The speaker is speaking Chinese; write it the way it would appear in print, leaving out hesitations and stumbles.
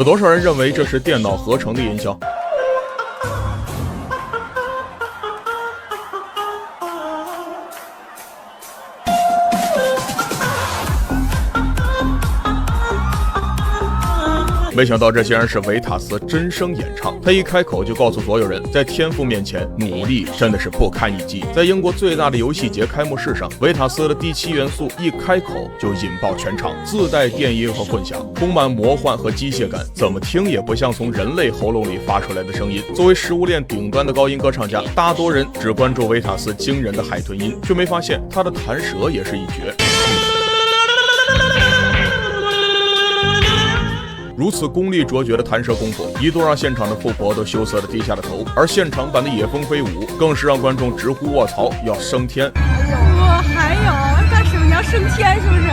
有多少人认为这是电脑合成的音效？没想到这竟然是维塔斯真声演唱，他一开口就告诉所有人，在天赋面前，努力真的是不堪一击。在英国最大的游戏节开幕式上，维塔斯的第7元素一开口就引爆全场，自带电音和混响，充满魔幻和机械感，怎么听也不像从人类喉咙里发出来的声音。作为食物链顶端的高音歌唱家，大多人只关注维塔斯惊人的海豚音，却没发现他的弹舌也是一绝。如此功力卓绝的弹舌功夫，一度让现场的富婆都羞涩地低下了头，而现场版的野蜂飞舞更是让观众直呼卧槽，要升天。还有干什么？你要升天是不是？